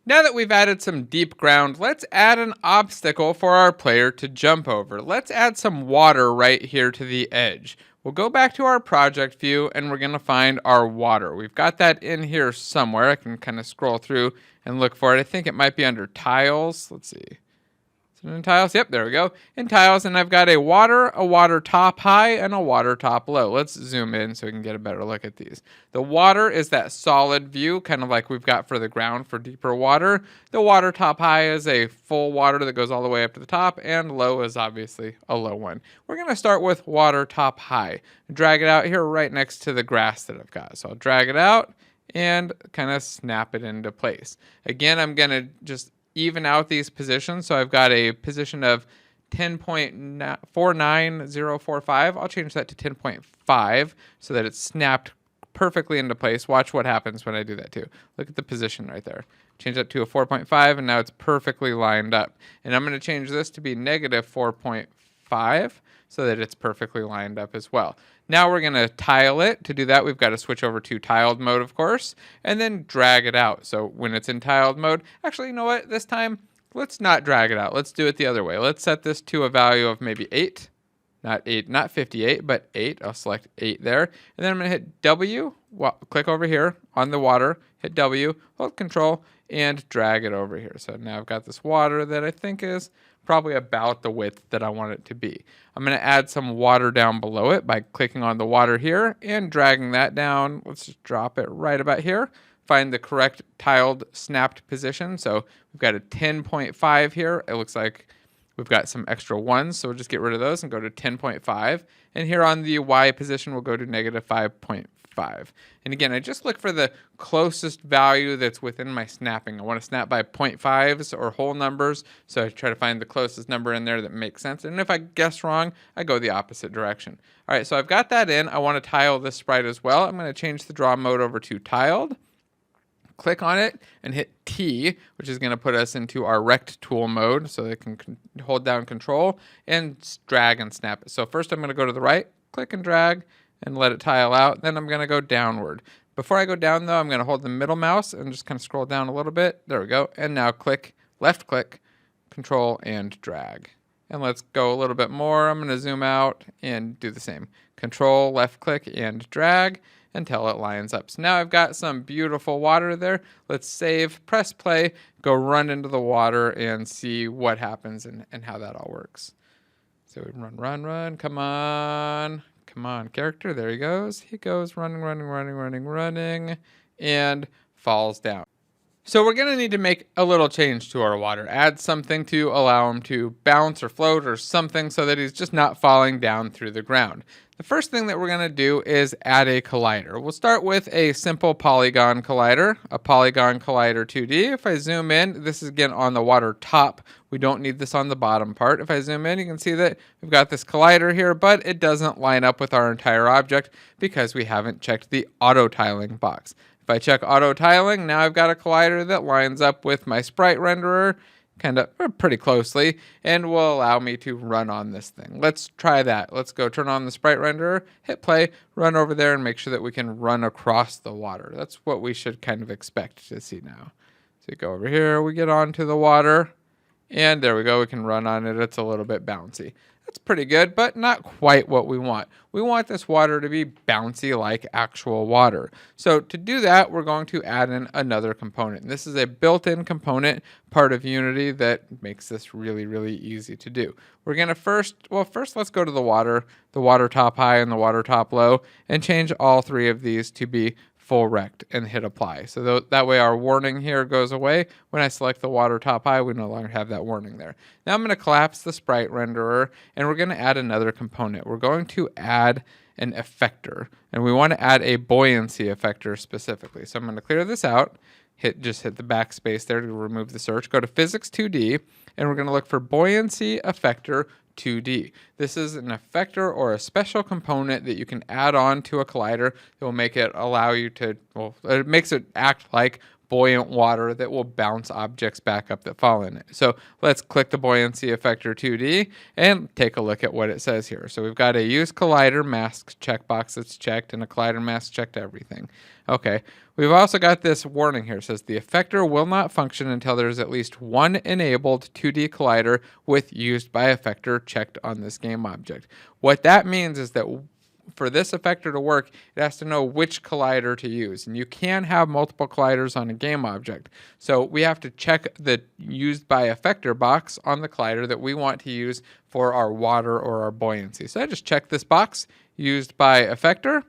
Now that we've added some deep ground, let's add an obstacle for our player to jump over. Let's add some water right here to the edge. We'll go back to our project view and we're going to find our water. We've got that in here somewhere. I can kind of scroll through and look for it. I think it might be under tiles. Let's see. In tiles, yep, there we go. In tiles, and I've got a water top high, and a water top low. Let's zoom in so we can get a better look at these. The water is that solid view, kind of like we've got for the ground for deeper water. The water top high is a full water that goes all the way up to the top, and low is obviously a low one. We're going to start with water top high. Drag it out here right next to the grass that I've got. So I'll drag it out and kind of snap it into place. Again, I'm going to just even out these positions. So I've got a position of 10.49045. I'll change that to 10.5 so that it's snapped perfectly into place. Watch what happens when I do that too. Look at the position right there. Change that to a 4.5 and now it's perfectly lined up. And I'm going to change this to be negative 4.5 so that it's perfectly lined up as well. Now we're going to tile it. To do that, we've got to switch over to tiled mode, of course, and then drag it out. So when it's in tiled mode, actually, you know what? This time, let's not drag it out. Let's do it the other way. Let's set this to a value of maybe 8. Not 58, but 8. I'll select 8 there. And then I'm going to hit W. Well, click over here on the water, hit W, hold Control, and drag it over here. So now I've got this water that I think is probably about the width that I want it to be. I'm going to add some water down below it by clicking on the water here and dragging that down. Let's just drop it right about here. Find the correct tiled snapped position. So we've got a 10.5 here. It looks like we've got some extra ones, so we'll just get rid of those and go to 10.5. And here on the Y position, we'll go to negative 5.5. And again, I just look for the closest value that's within my snapping. I want to snap by 0.5s or whole numbers, so I try to find the closest number in there that makes sense. And if I guess wrong, I go the opposite direction. All right, so I've got that in. I want to tile this sprite as well. I'm going to change the draw mode over to tiled. Click on it and hit T, which is going to put us into our rect tool mode so they can hold down Control and drag and snap it. So first I'm going to go to the right, click and drag, and let it tile out. Then I'm going to go downward. Before I go down, though, I'm going to hold the middle mouse and just kind of scroll down a little bit. There we go. And now left click, Control, and drag. And let's go a little bit more. I'm going to zoom out and do the same. Control, left click, and drag until it lines up. So now I've got some beautiful water there. Let's save, press play, go run into the water and see what happens and how that all works. So we run, come on. Come on, character, there he goes. He goes running, and falls down. So we're gonna need to make a little change to our water. Add something to allow him to bounce or float or something so that he's just not falling down through the ground. The first thing that we're gonna do is add a collider. We'll start with a simple polygon collider, a polygon collider 2D. If I zoom in, this is again on the water top. We don't need this on the bottom part. If I zoom in, you can see that we've got this collider here, but it doesn't line up with our entire object because we haven't checked the auto tiling box. If I check auto tiling, now I've got a collider that lines up with my sprite renderer kind of pretty closely and will allow me to run on this thing. Let's try that. Let's go turn on the sprite renderer, hit play, run over there and make sure that we can run across the water. That's what we should kind of expect to see now. So we go over here, we get onto the water, and there we go. We can run on it. It's a little bit bouncy. That's pretty good, but not quite what we want. We want this water to be bouncy like actual water. So to do that, we're going to add in another component. And this is a built-in component part of Unity that makes this really, really easy to do. We're going to first let's go to the water top high and the water top low, and change all three of these to be full rect and hit apply. So that way our warning here goes away. When I select the water top high, we no longer have that warning there. Now I'm going to collapse the sprite renderer and we're going to add another component. We're going to add an effector and we want to add a buoyancy effector specifically. So I'm going to clear this out, just hit the backspace there to remove the search, go to physics 2D, and we're going to look for buoyancy effector 2D. This is an effector or a special component that you can add on to a collider that will make it allow you to, well, it makes it act like buoyant water that will bounce objects back up that fall in it. So let's click the buoyancy effector 2D and take a look at what it says here. So we've got a use collider mask checkbox that's checked and a collider mask checked everything. Okay, we've also got this warning here. It says the effector will not function until there's at least one enabled 2D collider with used by effector checked on this game object. What that means is that for this effector to work, it has to know which collider to use. And you can have multiple colliders on a game object. So we have to check the used by effector box on the collider that we want to use for our water or our buoyancy. So I just check this box, used by effector,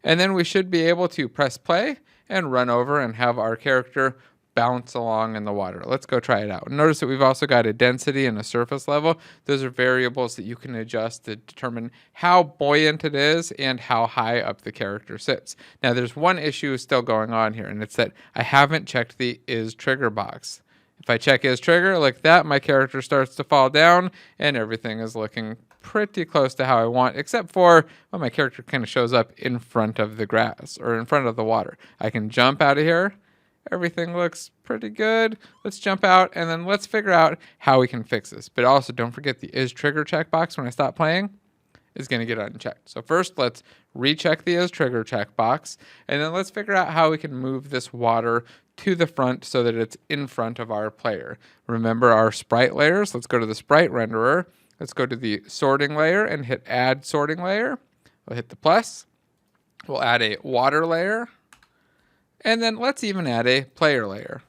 and then we should be able to press play and run over and have our character bounce along in the water. Let's go try it out. Notice that we've also got a density and a surface level. Those are variables that you can adjust to determine how buoyant it is and how high up the character sits. Now there's one issue still going on here, and it's that I haven't checked the is trigger box. If I check is trigger like that, my character starts to fall down and everything is looking pretty close to how I want, except for, well, my character kind of shows up in front of the grass or in front of the water. I can jump out of here. Everything looks pretty good. Let's jump out and then let's figure out how we can fix this. But also don't forget the is trigger checkbox when I stop playing is going to get unchecked. So first let's recheck the is trigger checkbox and then let's figure out how we can move this water to the front so that it's in front of our player. Remember our sprite layers. Let's go to the sprite renderer. Let's go to the sorting layer and hit add sorting layer. We'll hit the plus. We'll add a water layer. And then let's even add a player layer.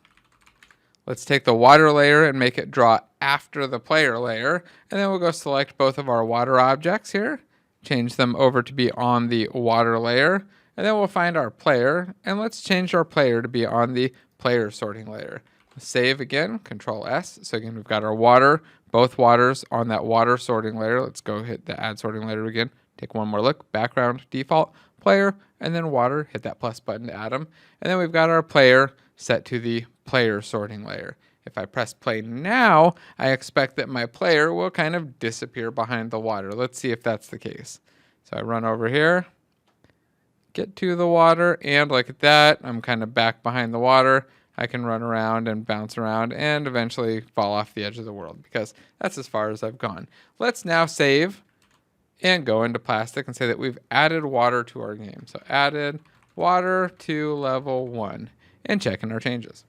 Let's take the water layer and make it draw after the player layer. And then we'll go select both of our water objects here, change them over to be on the water layer. And then we'll find our player and let's change our player to be on the player sorting layer. Save again, Control S. So again, we've got our water, both waters on that water sorting layer. Let's go hit the add sorting layer again. Take one more look, background, default, player, and then water, hit that plus button to add them. And then we've got our player set to the player sorting layer. If I press play now, I expect that my player will kind of disappear behind the water. Let's see if that's the case. So I run over here, get to the water, and like that, I'm kind of back behind the water. I can run around and bounce around and eventually fall off the edge of the world because that's as far as I've gone. Let's now save and go into plastic and say that we've added water to our game. So added water to level 1 and check in our changes.